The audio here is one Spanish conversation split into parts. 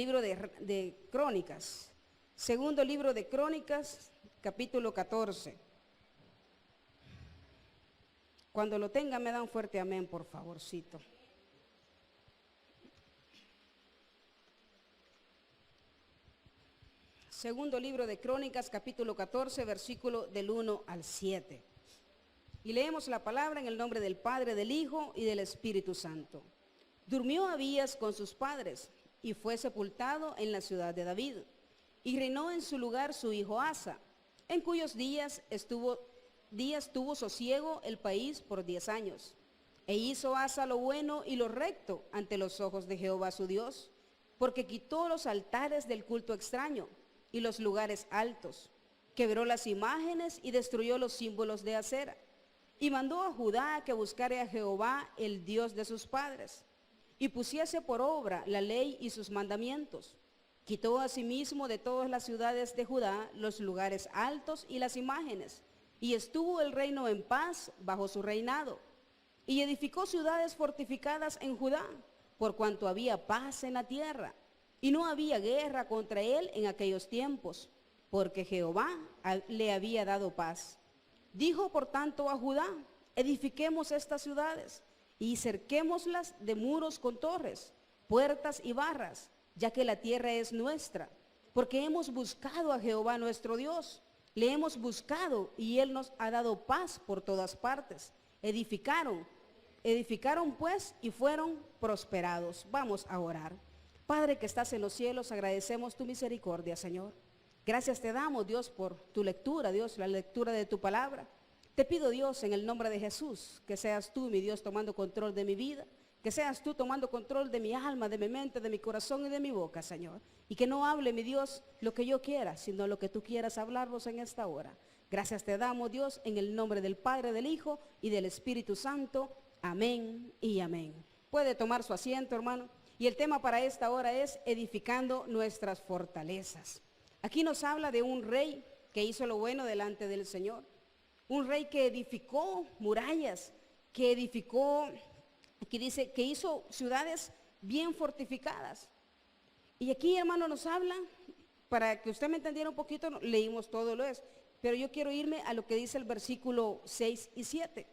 libro de Crónicas. Segundo libro de Crónicas, capítulo 14. Cuando lo tengan me dan fuerte amén, por favorcito. Segundo libro de Crónicas, capítulo 14, versículo del 1 al 7. Y leemos la palabra en el nombre del Padre, del Hijo y del Espíritu Santo. Durmió Abías con sus padres y fue sepultado en la ciudad de David. Y reinó en su lugar su hijo Asa, en cuyos días tuvo sosiego el país por 10 años. E hizo Asa lo bueno y lo recto ante los ojos de Jehová su Dios, porque quitó los altares del culto extraño y los lugares altos, quebró las imágenes y destruyó los símbolos de acera, y mandó a Judá que buscare a Jehová, el Dios de sus padres, y pusiese por obra la ley y sus mandamientos. Quitó asimismo de todas las ciudades de Judá los lugares altos y las imágenes, y estuvo el reino en paz bajo su reinado. Y edificó ciudades fortificadas en Judá, por cuanto había paz en la tierra, y no había guerra contra él en aquellos tiempos, porque Jehová le había dado paz. Dijo por tanto a Judá: edifiquemos estas ciudades, y cerquémoslas de muros con torres, puertas y barras, ya que la tierra es nuestra, porque hemos buscado a Jehová nuestro Dios. Le hemos buscado y él nos ha dado paz por todas partes. Edificaron pues y fueron prosperados. Vamos a orar. Padre que estás en los cielos, agradecemos tu misericordia, Señor. Gracias te damos, Dios, por tu lectura, Dios, la lectura de tu palabra. Te pido, Dios, en el nombre de Jesús, que seas tú, mi Dios, tomando control de mi vida, que seas tú tomando control de mi alma, de mi mente, de mi corazón y de mi boca, Señor. Y que no hable, mi Dios, lo que yo quiera, sino lo que tú quieras hablarnos en esta hora. Gracias te damos, Dios, en el nombre del Padre, del Hijo y del Espíritu Santo. Amén y amén. Puede tomar su asiento, hermano. Y el tema para esta hora es edificando nuestras fortalezas. Aquí nos habla de un rey que hizo lo bueno delante del Señor. Un rey que edificó murallas, que edificó, aquí dice, que hizo ciudades bien fortificadas. Y aquí, hermano, nos habla, para que usted me entendiera un poquito, leímos todo lo es, pero yo quiero irme a lo que dice el versículo 6 y 7.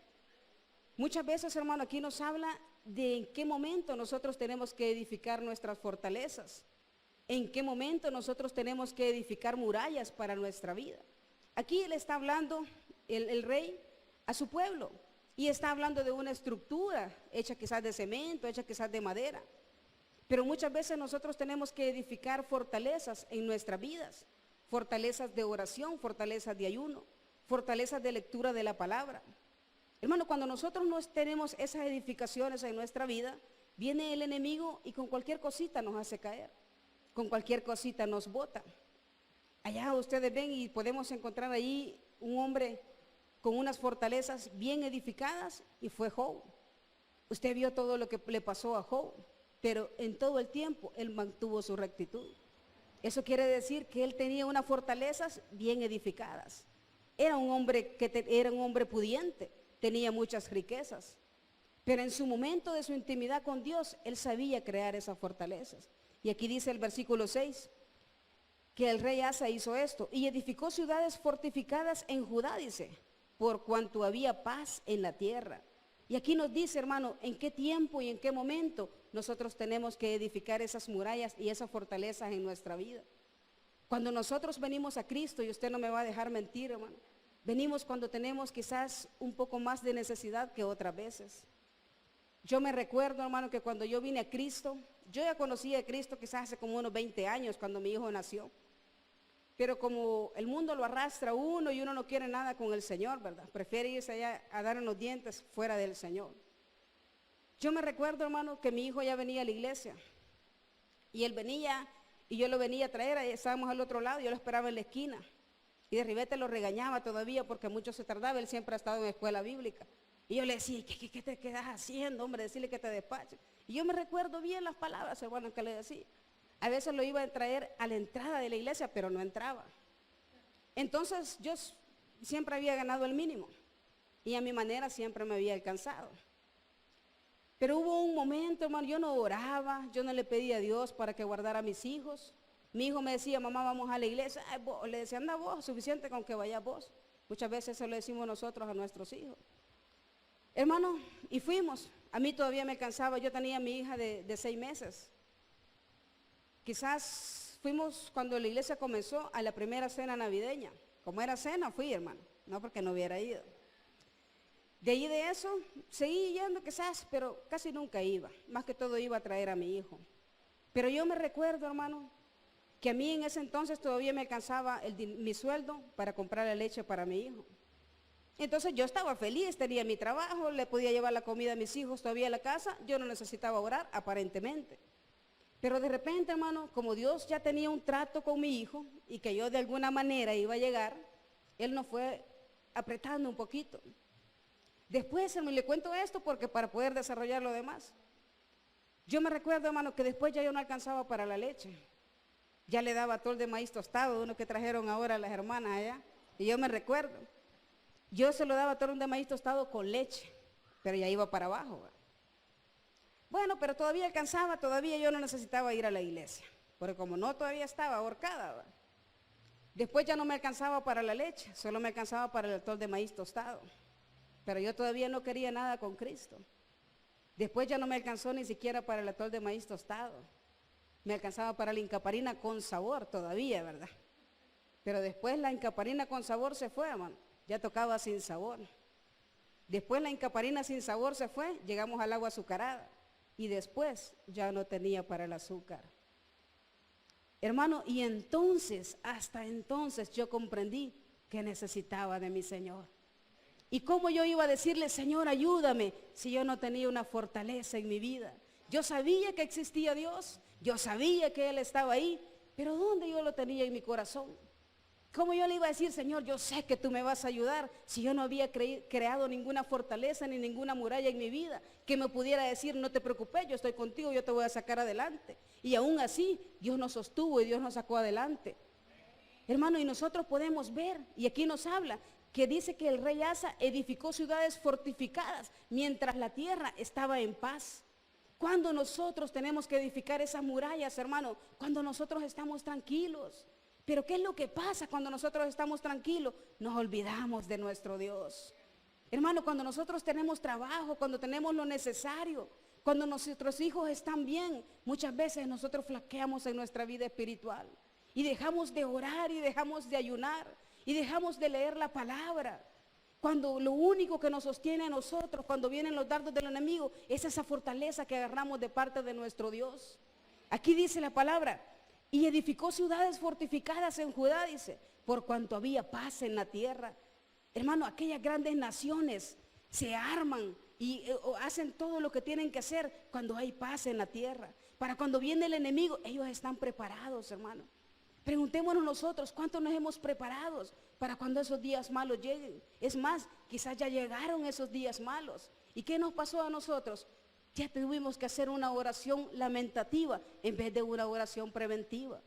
Muchas veces, hermano, aquí nos habla de en qué momento nosotros tenemos que edificar nuestras fortalezas, en qué momento nosotros tenemos que edificar murallas para nuestra vida. Aquí él está hablando, el rey, a su pueblo, y está hablando de una estructura hecha quizás de cemento, hecha quizás de madera. Pero muchas veces nosotros tenemos que edificar fortalezas en nuestras vidas, fortalezas de oración, fortalezas de ayuno, fortalezas de lectura de la palabra. Hermano, cuando nosotros no tenemos esas edificaciones en nuestra vida, viene el enemigo y con cualquier cosita nos hace caer, con cualquier cosita nos bota. Allá ustedes ven y podemos encontrar ahí un hombre con unas fortalezas bien edificadas y fue Job. Usted vio todo lo que le pasó a Job, pero en todo el tiempo él mantuvo su rectitud. Eso quiere decir que él tenía unas fortalezas bien edificadas. Era un hombre era un hombre pudiente, tenía muchas riquezas, pero en su momento de su intimidad con Dios, él sabía crear esas fortalezas. Y aquí dice el versículo 6, que el rey Asa hizo esto, y edificó ciudades fortificadas en Judá, dice, por cuanto había paz en la tierra. Y aquí nos dice, hermano, en qué tiempo y en qué momento nosotros tenemos que edificar esas murallas y esas fortalezas en nuestra vida. Cuando nosotros venimos a Cristo, y usted no me va a dejar mentir, hermano, venimos cuando tenemos quizás un poco más de necesidad que otras veces. Yo me recuerdo, hermano, que cuando yo vine a Cristo, yo ya conocía a Cristo quizás hace como unos 20 años cuando mi hijo nació. Pero como el mundo lo arrastra a uno y uno no quiere nada con el Señor, ¿verdad? Prefiere irse allá a dar en los dientes fuera del Señor. Yo me recuerdo, hermano, que mi hijo ya venía a la iglesia. Y él venía y yo lo venía a traer, estábamos al otro lado, yo lo esperaba en la esquina. Y de ribete lo regañaba todavía porque mucho se tardaba, él siempre ha estado en la escuela bíblica. Y yo le decía, ¿qué te quedas haciendo, hombre? Decirle que te despache. Y yo me recuerdo bien las palabras, hermano, que le decía. A veces lo iba a traer a la entrada de la iglesia, pero no entraba. Entonces yo siempre había ganado el mínimo y a mi manera siempre me había alcanzado. Pero hubo un momento, hermano, yo no oraba, yo no le pedía a Dios para que guardara a mis hijos. Mi hijo me decía, mamá, vamos a la iglesia. Ay, le decía, anda vos, suficiente con que vayas vos. Muchas veces eso le decimos nosotros a nuestros hijos. Hermano, y fuimos. A mí todavía me cansaba, yo tenía a mi hija de 6 meses. Quizás fuimos cuando la iglesia comenzó a la primera cena navideña. Como era cena, fui, hermano, no porque no hubiera ido. De ahí de eso, seguí yendo quizás, pero casi nunca iba. Más que todo iba a traer a mi hijo. Pero yo me recuerdo, hermano, que a mí en ese entonces todavía me alcanzaba mi sueldo para comprar la leche para mi hijo. Entonces yo estaba feliz, tenía mi trabajo, le podía llevar la comida a mis hijos todavía a la casa, yo no necesitaba orar aparentemente. Pero de repente, hermano, como Dios ya tenía un trato con mi hijo y que yo de alguna manera iba a llegar, Él nos fue apretando un poquito. Después, hermano, le cuento esto porque para poder desarrollar lo demás. Yo me recuerdo, hermano, que después ya yo no alcanzaba para la leche. Ya le daba tol de maíz tostado, uno que trajeron ahora las hermanas allá. Y yo me recuerdo, yo se lo daba tol de maíz tostado con leche, pero ya iba para abajo, ¿verdad? Bueno, pero todavía alcanzaba, todavía yo no necesitaba ir a la iglesia, porque como no todavía estaba ahorcada, ¿verdad? Después ya no me alcanzaba para la leche, solo me alcanzaba para el tol de maíz tostado. Pero yo todavía no quería nada con Cristo. Después ya no me alcanzó ni siquiera para el atol de maíz tostado. Me alcanzaba para la incaparina con sabor todavía, ¿verdad? Pero después la incaparina con sabor se fue, hermano. Ya tocaba sin sabor. Después la incaparina sin sabor se fue, llegamos al agua azucarada. Y después ya no tenía para el azúcar. Hermano, y entonces, hasta entonces yo comprendí que necesitaba de mi Señor. ¿Y cómo yo iba a decirle, Señor, ayúdame, si yo no tenía una fortaleza en mi vida? Yo sabía que existía Dios, yo sabía que Él estaba ahí, pero ¿dónde yo lo tenía en mi corazón? ¿Cómo yo le iba a decir, Señor, yo sé que tú me vas a ayudar, si yo no había creado ninguna fortaleza ni ninguna muralla en mi vida, que me pudiera decir, no te preocupes, yo estoy contigo, yo te voy a sacar adelante? Y aún así, Dios nos sostuvo y Dios nos sacó adelante. Hermano, y nosotros podemos ver, y aquí nos habla, que dice que el rey Asa edificó ciudades fortificadas mientras la tierra estaba en paz. Cuando nosotros tenemos que edificar esas murallas, hermano, cuando nosotros estamos tranquilos. Pero ¿qué es lo que pasa cuando nosotros estamos tranquilos? Nos olvidamos de nuestro Dios. Hermano, cuando nosotros tenemos trabajo, cuando tenemos lo necesario, cuando nuestros hijos están bien, muchas veces nosotros flaqueamos en nuestra vida espiritual y dejamos de orar y dejamos de ayunar y dejamos de leer la palabra. Cuando lo único que nos sostiene a nosotros, cuando vienen los dardos del enemigo, es esa fortaleza que agarramos de parte de nuestro Dios. Aquí dice la palabra, y edificó ciudades fortificadas en Judá, dice, por cuanto había paz en la tierra. Hermano, aquellas grandes naciones se arman y hacen todo lo que tienen que hacer cuando hay paz en la tierra. Para cuando viene el enemigo, ellos están preparados, hermano. Preguntémonos nosotros, ¿cuánto nos hemos preparado para cuando esos días malos lleguen? Es más, quizás ya llegaron esos días malos. ¿Y qué nos pasó a nosotros? Ya tuvimos que hacer una oración lamentativa en vez de una oración preventiva.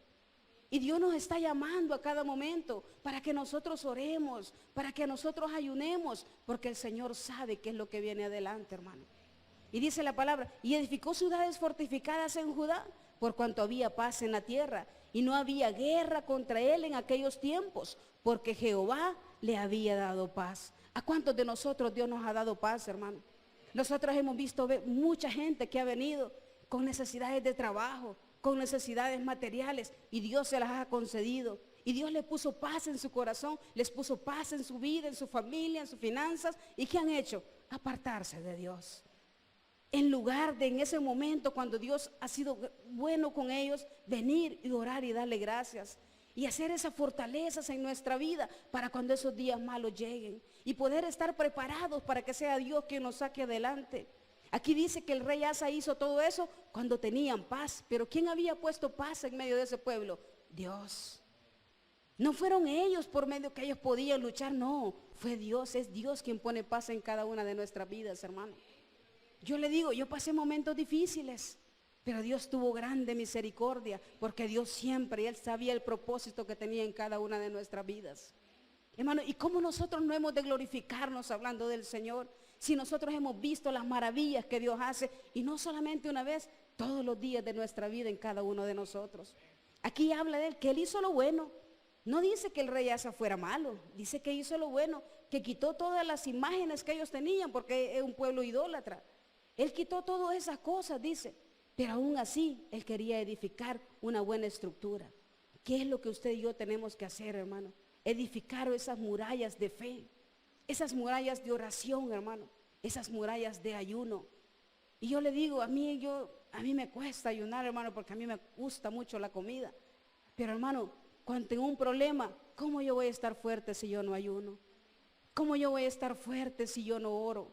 Y Dios nos está llamando a cada momento para que nosotros oremos, para que nosotros ayunemos, porque el Señor sabe qué es lo que viene adelante, hermano. Y dice la palabra, y edificó ciudades fortificadas en Judá, por cuanto había paz en la tierra, y no había guerra contra él en aquellos tiempos, porque Jehová le había dado paz. ¿A cuántos de nosotros Dios nos ha dado paz, hermano? Nosotros hemos visto mucha gente que ha venido con necesidades de trabajo, con necesidades materiales, y Dios se las ha concedido. Y Dios le puso paz en su corazón, les puso paz en su vida, en su familia, en sus finanzas. ¿Y qué han hecho? Apartarse de Dios. En lugar de en ese momento cuando Dios ha sido bueno con ellos, venir y orar y darle gracias. Y hacer esas fortalezas en nuestra vida para cuando esos días malos lleguen. Y poder estar preparados para que sea Dios quien nos saque adelante. Aquí dice que el rey Asa hizo todo eso cuando tenían paz. Pero ¿quién había puesto paz en medio de ese pueblo? Dios. No fueron ellos por medio que ellos podían luchar, no. Fue Dios, es Dios quien pone paz en cada una de nuestras vidas, hermano. Yo le digo, yo pasé momentos difíciles, pero Dios tuvo grande misericordia, porque Dios siempre, Él sabía el propósito que tenía en cada una de nuestras vidas. Hermano, ¿y cómo nosotros no hemos de glorificarnos hablando del Señor? Si nosotros hemos visto las maravillas que Dios hace, y no solamente una vez, todos los días de nuestra vida en cada uno de nosotros. Aquí habla de él, que él hizo lo bueno. No dice que el rey Asa fuera malo, dice que hizo lo bueno, que quitó todas las imágenes que ellos tenían, porque es un pueblo idólatra. Él quitó todas esas cosas, dice, pero aún así él quería edificar una buena estructura. ¿Qué es lo que usted y yo tenemos que hacer, hermano? Edificar esas murallas de fe, esas murallas de oración, hermano, esas murallas de ayuno. Y yo le digo, a mí me cuesta ayunar, hermano, porque a mí me gusta mucho la comida. Pero, hermano, cuando tengo un problema, ¿cómo yo voy a estar fuerte si yo no ayuno? ¿Cómo yo voy a estar fuerte si yo no oro?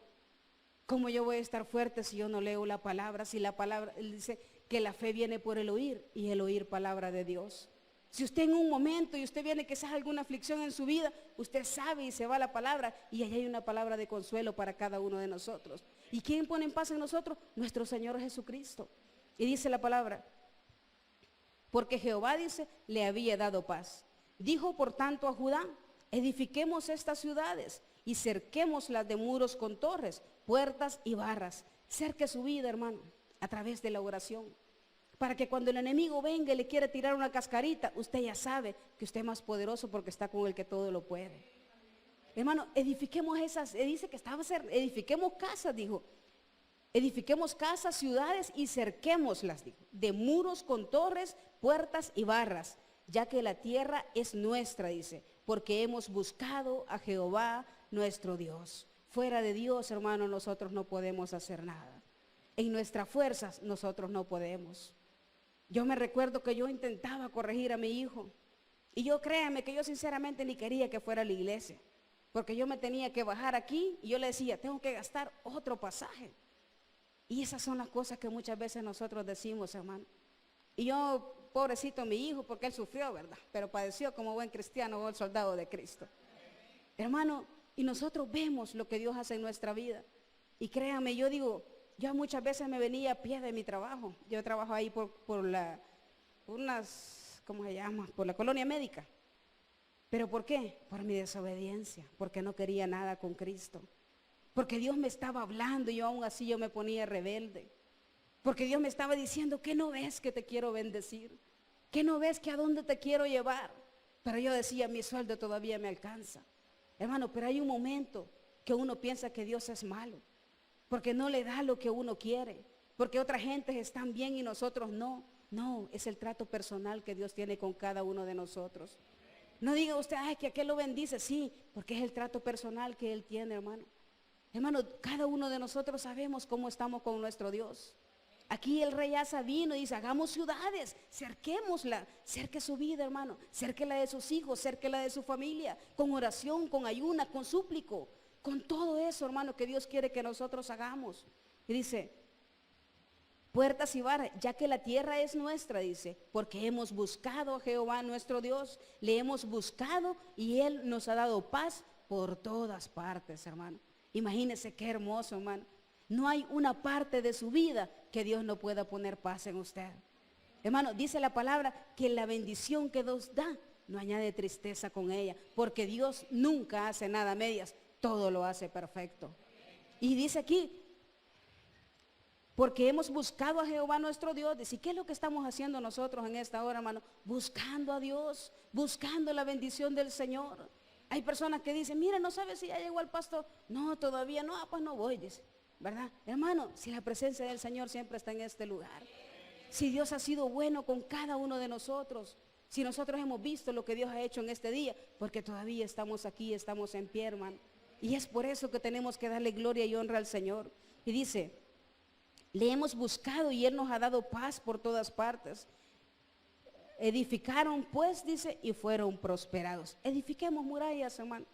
¿Cómo yo voy a estar fuerte si yo no leo la palabra? Si la palabra, él dice que la fe viene por el oír y el oír palabra de Dios. Si usted en un momento y usted viene quizás alguna aflicción en su vida, usted sabe y se va a la palabra y allí hay una palabra de consuelo para cada uno de nosotros. ¿Y quién pone en paz en nosotros? Nuestro Señor Jesucristo. Y dice la palabra, porque Jehová, dice, le había dado paz. Dijo por tanto a Judá, edifiquemos estas ciudades y cerquémoslas de muros con torres, puertas y barras. Cerque su vida, hermano, a través de la oración. Para que cuando el enemigo venga y le quiera tirar una cascarita, usted ya sabe que usted es más poderoso porque está con el que todo lo puede. Hermano, edifiquemos esas, dice que edifiquemos casas, dijo. Edifiquemos casas, ciudades y cerquémoslas, dijo, de muros con torres, puertas y barras, ya que la tierra es nuestra, dice, porque hemos buscado a Jehová nuestro Dios. Fuera de Dios, hermano, nosotros no podemos hacer nada. En nuestras fuerzas nosotros no podemos. Yo me recuerdo que yo intentaba corregir a mi hijo. Y yo créame que yo sinceramente ni quería que fuera a la iglesia. Porque yo me tenía que bajar aquí y yo le decía, tengo que gastar otro pasaje. Y esas son las cosas que muchas veces nosotros decimos, hermano. Y yo, pobrecito mi hijo, porque él sufrió, ¿verdad? Pero padeció como buen cristiano o el soldado de Cristo. Hermano, y nosotros vemos lo que Dios hace en nuestra vida. Y créame, yo digo, yo muchas veces me venía a pie de mi trabajo. Yo trabajo ahí por ¿cómo se llama? Por la colonia médica. ¿Pero por qué? Por mi desobediencia, porque no quería nada con Cristo. Porque Dios me estaba hablando y yo aún así yo me ponía rebelde. Porque Dios me estaba diciendo, ¿qué no ves que te quiero bendecir? ¿Qué no ves que a dónde te quiero llevar? Pero yo decía, mi sueldo todavía me alcanza. Hermano, pero hay un momento que uno piensa que Dios es malo. Porque no le da lo que uno quiere. Porque otras gentes están bien y nosotros no. No, es el trato personal que Dios tiene con cada uno de nosotros. No diga usted, ay, que aquel lo bendice. Sí, porque es el trato personal que Él tiene, hermano. Hermano, cada uno de nosotros sabemos cómo estamos con nuestro Dios. Aquí el rey Asa vino y dice, hagamos ciudades, cerquémosla, cerque su vida, hermano, cerque la de sus hijos, cerque la de su familia, con oración, con ayuna, con súplico, con todo eso, hermano, que Dios quiere que nosotros hagamos. Y dice, puertas y barras, ya que la tierra es nuestra, dice, porque hemos buscado a Jehová nuestro Dios, le hemos buscado y Él nos ha dado paz por todas partes, hermano. Imagínese qué hermoso, hermano. No hay una parte de su vida que Dios no pueda poner paz en usted. Hermano, dice la palabra que la bendición que Dios da no añade tristeza con ella, porque Dios nunca hace nada a medias, todo lo hace perfecto. Y dice aquí, porque hemos buscado a Jehová nuestro Dios. Dice, ¿qué es lo que estamos haciendo nosotros en esta hora, hermano? Buscando a Dios, buscando la bendición del Señor. Hay personas que dicen, mira, no sabes si ya llegó el pastor. No, todavía no, pues no voy, dice. ¿Verdad? Hermano, si la presencia del Señor siempre está en este lugar. Si Dios ha sido bueno con cada uno de nosotros. Si nosotros hemos visto lo que Dios ha hecho en este día. Porque todavía estamos aquí, estamos en pie, hermano. Y es por eso que tenemos que darle gloria y honra al Señor. Y dice, le hemos buscado y Él nos ha dado paz por todas partes. Edificaron pues, dice, y fueron prosperados. Edifiquemos murallas, hermano.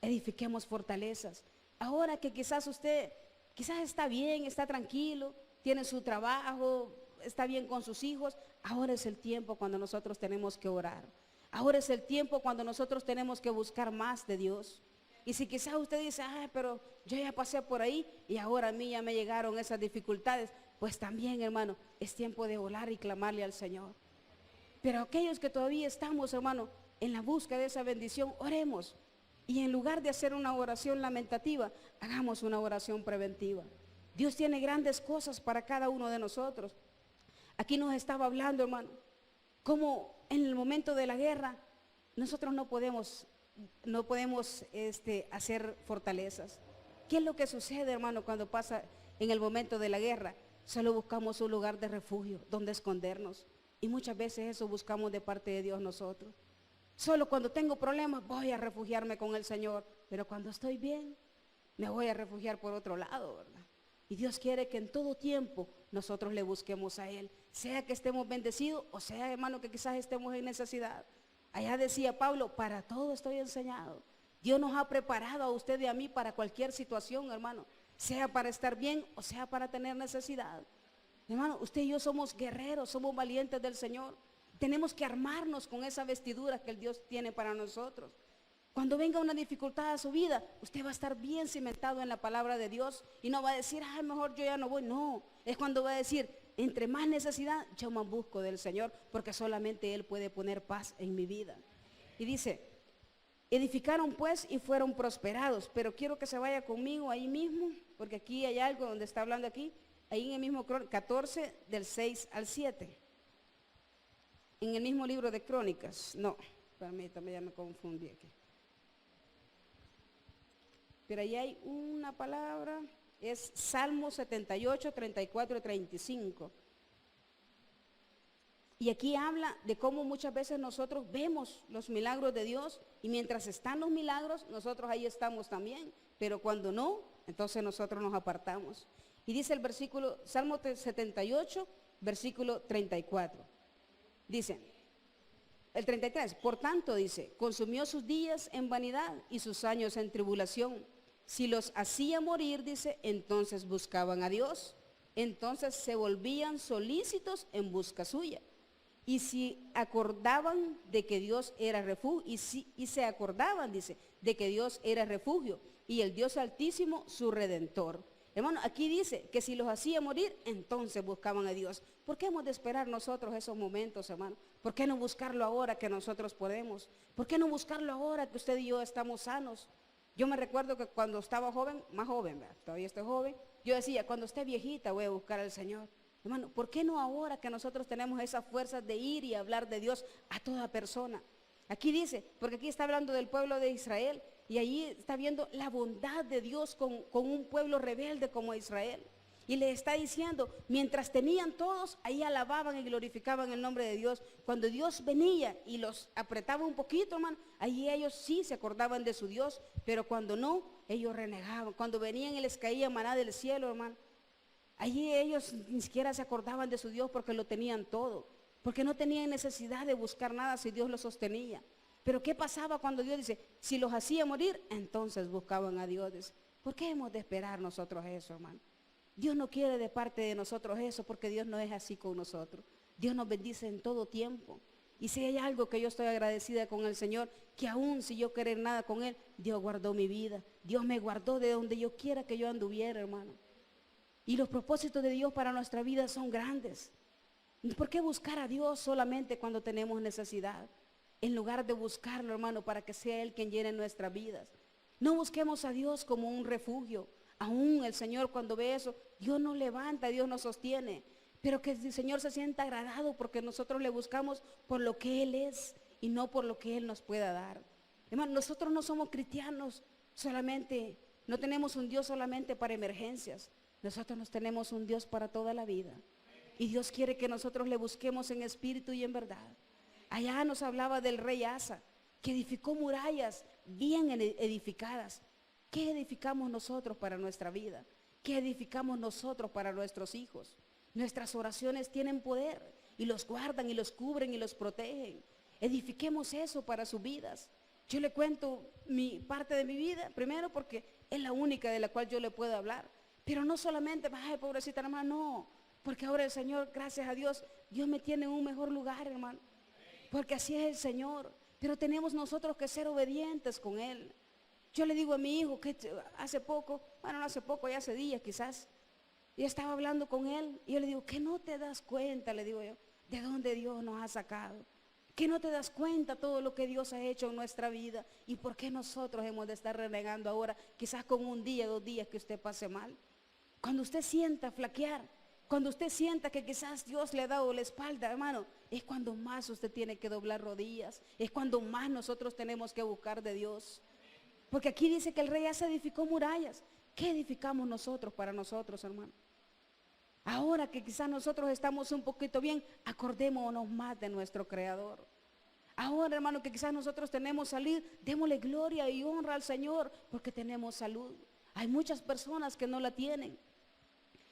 Edifiquemos fortalezas. Ahora que quizás usted, quizás está bien, está tranquilo, tiene su trabajo, está bien con sus hijos. Ahora es el tiempo cuando nosotros tenemos que orar. Ahora es el tiempo cuando nosotros tenemos que buscar más de Dios. Y si quizás usted dice, ay, pero yo ya pasé por ahí y ahora a mí ya me llegaron esas dificultades, pues también, hermano, es tiempo de orar y clamarle al Señor. Pero aquellos que todavía estamos, hermano, en la búsqueda de esa bendición, oremos. Y en lugar de hacer una oración lamentativa, hagamos una oración preventiva. Dios tiene grandes cosas para cada uno de nosotros. Aquí nos estaba hablando, hermano, cómo en el momento de la guerra nosotros no podemos hacer fortalezas. ¿Qué es lo que sucede, hermano, cuando pasa en el momento de la guerra? Solo buscamos un lugar de refugio donde escondernos. Y muchas veces eso buscamos de parte de Dios nosotros. Solo cuando tengo problemas voy a refugiarme con el Señor. Pero cuando estoy bien, me voy a refugiar por otro lado, ¿verdad? Y Dios quiere que en todo tiempo nosotros le busquemos a Él. Sea que estemos bendecidos o sea, hermano, que quizás estemos en necesidad. Allá decía Pablo, para todo estoy enseñado. Dios nos ha preparado a usted y a mí para cualquier situación, hermano. Sea para estar bien o sea para tener necesidad. Hermano, usted y yo somos guerreros, somos valientes del Señor. Tenemos que armarnos con esa vestidura que el Dios tiene para nosotros. Cuando venga una dificultad a su vida, usted va a estar bien cimentado en la palabra de Dios y no va a decir, ay, mejor yo ya no voy. No, es cuando va a decir, entre más necesidad, yo más busco del Señor, porque solamente Él puede poner paz en mi vida. Y dice, edificaron pues y fueron prosperados. Pero quiero que se vaya conmigo ahí mismo, porque aquí hay algo donde está hablando aquí, ahí en el mismo 14 del 6 al 7. En el mismo libro de Crónicas. No, permítame, ya me confundí aquí. Pero ahí hay una palabra, es Salmo 78, 34 y 35. Y aquí habla de cómo muchas veces nosotros vemos los milagros de Dios y mientras están los milagros, nosotros ahí estamos también. Pero cuando no, entonces nosotros nos apartamos. Y dice el versículo, Salmo 78, versículo 34. Dice, el 33, por tanto dice, consumió sus días en vanidad y sus años en tribulación. Si los hacía morir, dice, entonces buscaban a Dios. Entonces se volvían solícitos en busca suya. Y si acordaban de que Dios era refugio, y se acordaban, dice, de que Dios era refugio y el Dios Altísimo su Redentor. Hermano, aquí dice que si los hacía morir, entonces buscaban a Dios. ¿Por qué hemos de esperar nosotros esos momentos, hermano? ¿Por qué no buscarlo ahora que nosotros podemos? ¿Por qué no buscarlo ahora que usted y yo estamos sanos? Yo me recuerdo que cuando estaba joven, más joven, ¿verdad? Todavía estoy joven, yo decía, cuando esté viejita voy a buscar al Señor. Hermano, ¿por qué no ahora que nosotros tenemos esa fuerza de ir y hablar de Dios a toda persona? Aquí dice, porque aquí está hablando del pueblo de Israel y allí está viendo la bondad de Dios con un pueblo rebelde como Israel. Y le está diciendo, mientras tenían todos, ahí alababan y glorificaban el nombre de Dios. Cuando Dios venía y los apretaba un poquito, hermano, ahí ellos sí se acordaban de su Dios, pero cuando no, ellos renegaban. Cuando venían y les caía maná del cielo, hermano, allí ellos ni siquiera se acordaban de su Dios porque lo tenían todo, porque no tenían necesidad de buscar nada si Dios los sostenía. Pero ¿qué pasaba cuando Dios dice, si los hacía morir, entonces buscaban a Dios? ¿Por qué hemos de esperar nosotros eso, hermano? Dios no quiere de parte de nosotros eso, porque Dios no es así con nosotros. Dios nos bendice en todo tiempo. Y si hay algo que yo estoy agradecida con el Señor, que aún si yo querer nada con Él, Dios guardó mi vida. Dios me guardó de donde yo quiera que yo anduviera, hermano. Y los propósitos de Dios para nuestra vida son grandes. ¿Por qué buscar a Dios solamente cuando tenemos necesidad? En lugar de buscarlo, hermano, para que sea Él quien llene nuestras vidas. No busquemos a Dios como un refugio. Aún el Señor cuando ve eso, Dios nos levanta, Dios nos sostiene. Pero que el Señor se sienta agradado porque nosotros le buscamos por lo que Él es y no por lo que Él nos pueda dar. Hermano, nosotros no somos cristianos solamente, no tenemos un Dios solamente para emergencias. Nosotros nos tenemos un Dios para toda la vida. Y Dios quiere que nosotros le busquemos en espíritu y en verdad. Allá nos hablaba del rey Asa, que edificó murallas bien edificadas. ¿Qué edificamos nosotros para nuestra vida? ¿Qué edificamos nosotros para nuestros hijos? Nuestras oraciones tienen poder y los guardan y los cubren y los protegen. Edifiquemos eso para sus vidas. Yo le cuento mi parte de mi vida, primero porque es la única de la cual yo le puedo hablar. Pero no solamente, ay, pobrecita hermana, no. Porque ahora el Señor, gracias a Dios, Dios me tiene en un mejor lugar, hermano. Porque así es el Señor. Pero tenemos nosotros que ser obedientes con Él. Yo le digo a mi hijo que hace poco, bueno, no hace poco, ya hace días quizás, y estaba hablando con él, y yo le digo, que no te das cuenta, le digo yo, de dónde Dios nos ha sacado. ¿Que no te das cuenta todo lo que Dios ha hecho en nuestra vida? ¿Y por qué nosotros hemos de estar renegando ahora, quizás con un día, 2 días que usted pase mal? Cuando usted sienta flaquear, cuando usted sienta que quizás Dios le ha dado la espalda, hermano, es cuando más usted tiene que doblar rodillas, es cuando más nosotros tenemos que buscar de Dios. Porque aquí dice que el rey Asa edificó murallas. ¿Qué edificamos nosotros para nosotros, hermano? Ahora que quizás nosotros estamos un poquito bien, acordémonos más de nuestro Creador. Ahora, hermano, que quizás nosotros tenemos salud, démosle gloria y honra al Señor porque tenemos salud. Hay muchas personas que no la tienen.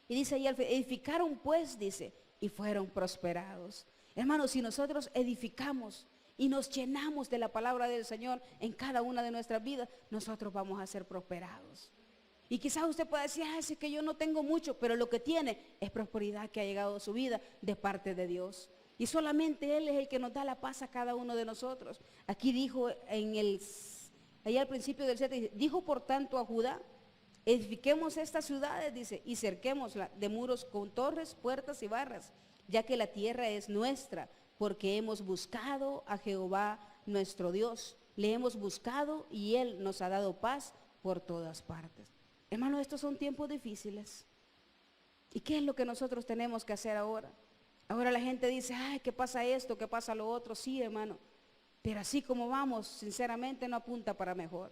Y dice ahí, edificaron pues, dice, y fueron prosperados. Hermanos, si nosotros edificamos y nos llenamos de la palabra del Señor en cada una de nuestras vidas, nosotros vamos a ser prosperados. Y quizás usted pueda decir, es que yo no tengo mucho, pero lo que tiene es prosperidad que ha llegado a su vida de parte de Dios. Y solamente Él es el que nos da la paz a cada uno de nosotros. Aquí dijo allá al principio del 7, dijo por tanto a Judá, edifiquemos estas ciudades, dice, y cerquémosla de muros con torres, puertas y barras, ya que la tierra es nuestra, porque hemos buscado a Jehová nuestro Dios. Le hemos buscado y Él nos ha dado paz por todas partes. Hermano, estos son tiempos difíciles. ¿Y qué es lo que nosotros tenemos que hacer ahora? Ahora la gente dice, ay, ¿qué pasa esto? ¿Qué pasa lo otro? Sí, hermano. Pero así como vamos, sinceramente no apunta para mejor.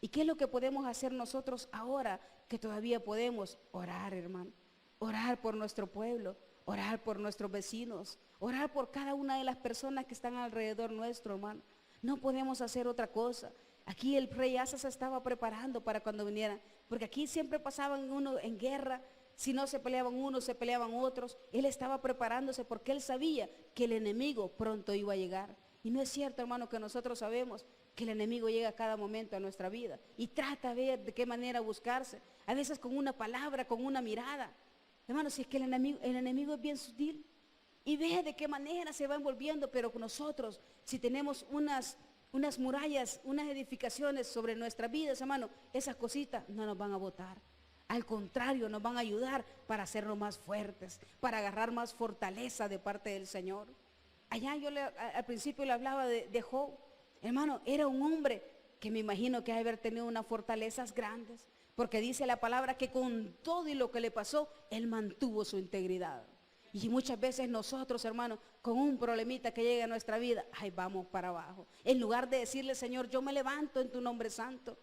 ¿Y qué es lo que podemos hacer nosotros ahora que todavía podemos? Orar, hermano. Orar por nuestro pueblo, orar por nuestros vecinos, orar por cada una de las personas que están alrededor nuestro, hermano. No podemos hacer otra cosa. Aquí el rey Asa se estaba preparando para cuando vinieran, porque aquí siempre pasaban uno en guerra. Si no se peleaban unos, se peleaban otros. Él estaba preparándose porque él sabía que el enemigo pronto iba a llegar. Y no es cierto, hermano, que nosotros sabemos que el enemigo llega a cada momento a nuestra vida y trata de ver de qué manera buscarse. A veces con una palabra, con una mirada. Hermano, si es que el enemigo es bien sutil y ve de qué manera se va envolviendo, pero nosotros, si tenemos unas murallas, unas edificaciones sobre nuestras vidas, hermano, esas cositas no nos van a botar. Al contrario, nos van a ayudar para hacernos más fuertes, para agarrar más fortaleza de parte del Señor. Allá yo al principio le hablaba de Job. Hermano, era un hombre que me imagino que ha de haber tenido unas fortalezas grandes, porque dice la palabra que con todo y lo que le pasó, él mantuvo su integridad. Y muchas veces nosotros, hermanos, con un problemita que llega a nuestra vida, ay, vamos para abajo. En lugar de decirle, Señor, yo me levanto en tu nombre santo.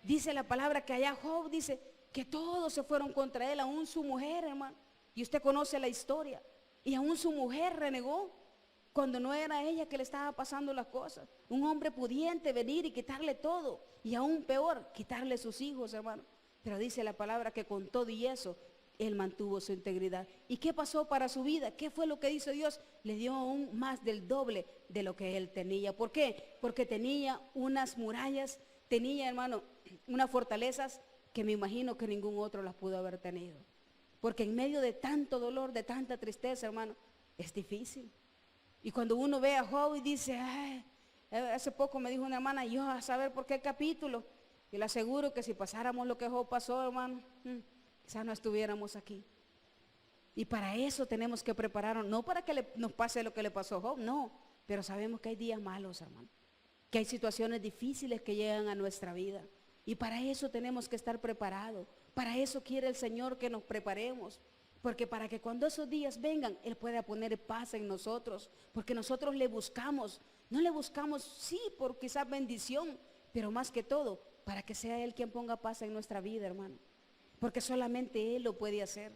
Dice la palabra que allá Job dice que todos se fueron contra él, aún su mujer, hermano. Y usted conoce la historia. Y aún su mujer renegó cuando no era ella que le estaba pasando las cosas. Un hombre pudiente venir y quitarle todo. Y aún peor, quitarle sus hijos, hermano. Pero dice la palabra que con todo y eso, él mantuvo su integridad. ¿Y qué pasó para su vida? ¿Qué fue lo que hizo Dios? Le dio aún más del doble de lo que él tenía. ¿Por qué? Porque tenía unas murallas, tenía, hermano, unas fortalezas que me imagino que ningún otro las pudo haber tenido. Porque en medio de tanto dolor, de tanta tristeza, hermano, es difícil. Y cuando uno ve a Job y dice, ay, hace poco me dijo una hermana, yo a saber por qué capítulo. Yo le aseguro que si pasáramos lo que Job pasó, hermano, quizás no estuviéramos aquí. Y para eso tenemos que prepararnos, no para que nos pase lo que le pasó a Job, no. Pero sabemos que hay días malos, hermano. Que hay situaciones difíciles que llegan a nuestra vida. Y para eso tenemos que estar preparados. Para eso quiere el Señor que nos preparemos. Porque para que cuando esos días vengan, Él pueda poner paz en nosotros. Porque nosotros le buscamos. No le buscamos, sí, por quizás bendición, pero más que todo, para que sea Él quien ponga paz en nuestra vida, hermano. Porque solamente Él lo puede hacer.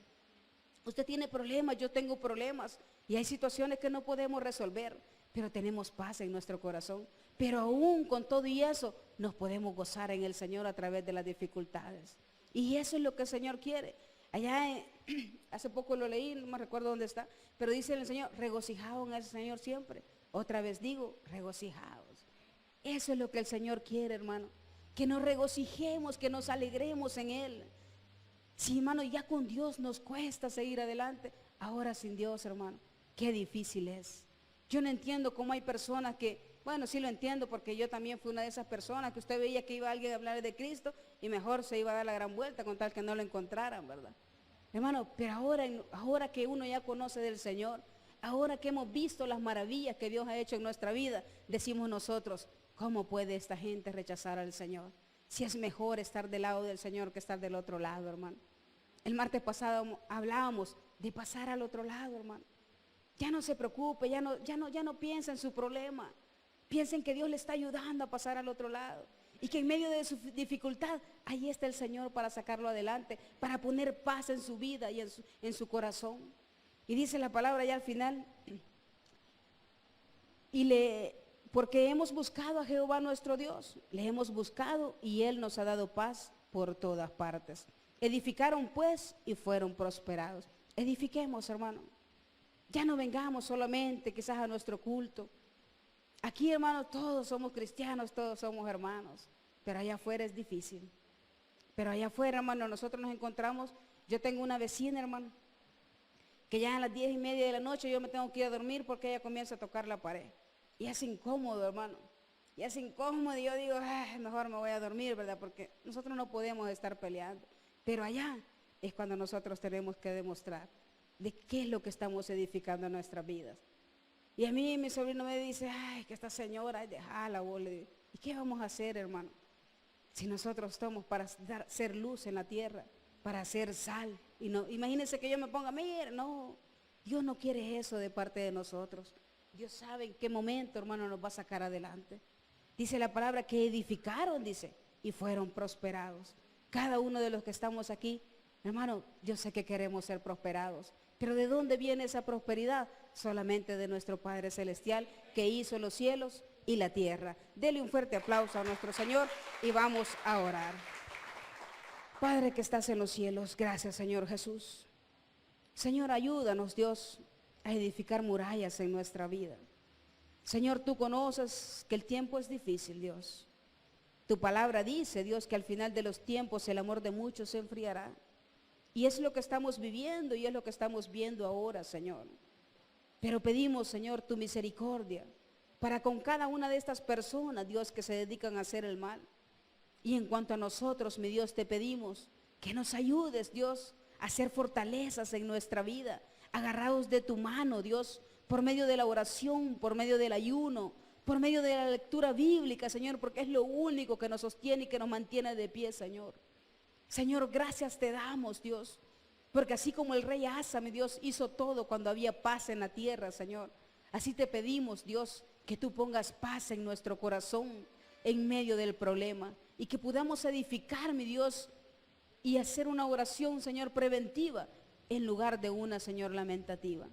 Usted tiene problemas, yo tengo problemas. Y hay situaciones que no podemos resolver, pero tenemos paz en nuestro corazón. Pero aún con todo y eso, nos podemos gozar en el Señor a través de las dificultades. Y eso es lo que el Señor quiere. Allá hace poco lo leí, no me recuerdo dónde está, pero dice el Señor, regocijaos en el Señor siempre. Otra vez digo, regocijaos. Eso es lo que el Señor quiere, hermano. Que nos regocijemos, que nos alegremos en Él. Sí, hermano, ya con Dios nos cuesta seguir adelante. Ahora sin Dios, hermano, qué difícil es. Yo no entiendo cómo hay personas que, bueno, sí lo entiendo porque yo también fui una de esas personas que usted veía que iba alguien a hablar de Cristo y mejor se iba a dar la gran vuelta con tal que no lo encontraran, ¿verdad? Hermano, pero ahora que uno ya conoce del Señor, ahora que hemos visto las maravillas que Dios ha hecho en nuestra vida, decimos nosotros, ¿cómo puede esta gente rechazar al Señor? Si es mejor estar del lado del Señor que estar del otro lado, hermano. El martes pasado hablábamos de pasar al otro lado, hermano. Ya no se preocupe, ya no piensa en su problema. Piensen que Dios le está ayudando a pasar al otro lado. Y que en medio de su dificultad, ahí está el Señor para sacarlo adelante, para poner paz en su vida y en su corazón. Y dice la palabra ya al final, porque hemos buscado a Jehová nuestro Dios, le hemos buscado y Él nos ha dado paz por todas partes. Edificaron pues y fueron prosperados. Edifiquemos, hermano. Ya no vengamos solamente quizás a nuestro culto. Aquí, hermano, todos somos cristianos, todos somos hermanos, pero allá afuera es difícil. Pero allá afuera, hermano, nosotros nos encontramos, yo tengo una vecina, hermano, que ya a las 10:30 de la noche yo me tengo que ir a dormir porque ella comienza a tocar la pared. Y es incómodo, hermano. Y es incómodo y yo digo, mejor me voy a dormir, ¿verdad? Porque nosotros no podemos estar peleando. Pero allá es cuando nosotros tenemos que demostrar de qué es lo que estamos edificando en nuestras vidas. Y a mí mi sobrino me dice, que esta señora, déjala, vos. ¿Y qué vamos a hacer, hermano? Si nosotros estamos para ser luz en la tierra, para hacer sal. Y no, imagínense que yo me ponga, mira, no, Dios no quiere eso de parte de nosotros. Dios sabe en qué momento, hermano, nos va a sacar adelante. Dice la palabra que edificaron, dice, y fueron prosperados. Cada uno de los que estamos aquí, hermano, yo sé que queremos ser prosperados. Pero ¿de dónde viene esa prosperidad? Solamente de nuestro Padre Celestial que hizo los cielos y la tierra. Dele un fuerte aplauso a nuestro Señor y vamos a orar. Padre que estás en los cielos, gracias Señor Jesús. Señor, ayúdanos Dios a edificar murallas en nuestra vida. Señor, tú conoces que el tiempo es difícil, Dios. Tu palabra dice, Dios, que al final de los tiempos el amor de muchos se enfriará. Y es lo que estamos viviendo y es lo que estamos viendo ahora, Señor. Pero pedimos, Señor, tu misericordia para con cada una de estas personas, Dios, que se dedican a hacer el mal. Y en cuanto a nosotros, mi Dios, te pedimos que nos ayudes, Dios, a hacer fortalezas en nuestra vida, agarrados de tu mano, Dios, por medio de la oración, por medio del ayuno, por medio de la lectura bíblica, Señor, porque es lo único que nos sostiene y que nos mantiene de pie, Señor. Señor, gracias te damos, Dios, porque así como el rey Asa, mi Dios, hizo todo cuando había paz en la tierra, Señor, así te pedimos, Dios, que tú pongas paz en nuestro corazón en medio del problema y que podamos edificar, mi Dios, y hacer una oración, Señor, preventiva en lugar de una, Señor, lamentativa.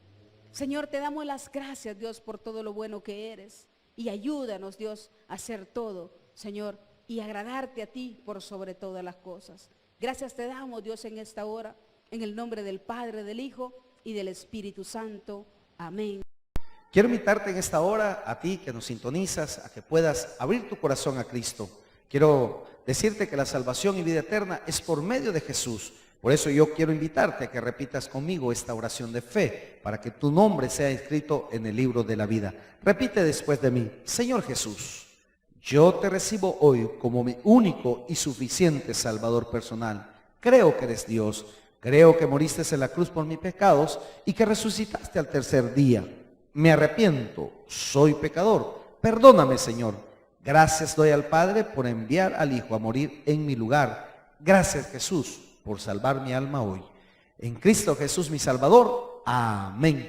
Señor, te damos las gracias, Dios, por todo lo bueno que eres y ayúdanos, Dios, a hacer todo, Señor, y agradarte a ti por sobre todas las cosas. Gracias te damos, Dios, en esta hora, en el nombre del Padre, del Hijo y del Espíritu Santo. Amén. Quiero invitarte en esta hora, a ti que nos sintonizas, a que puedas abrir tu corazón a Cristo. Quiero decirte que la salvación y vida eterna es por medio de Jesús. Por eso yo quiero invitarte a que repitas conmigo esta oración de fe, para que tu nombre sea inscrito en el libro de la vida. Repite después de mí: Señor Jesús, yo te recibo hoy como mi único y suficiente Salvador personal. Creo que eres Dios, creo que moriste en la cruz por mis pecados y que resucitaste al tercer día. Me arrepiento, soy pecador, perdóname, Señor. Gracias doy al Padre por enviar al Hijo a morir en mi lugar. Gracias, Jesús, por salvar mi alma hoy. En Cristo Jesús mi Salvador. Amén.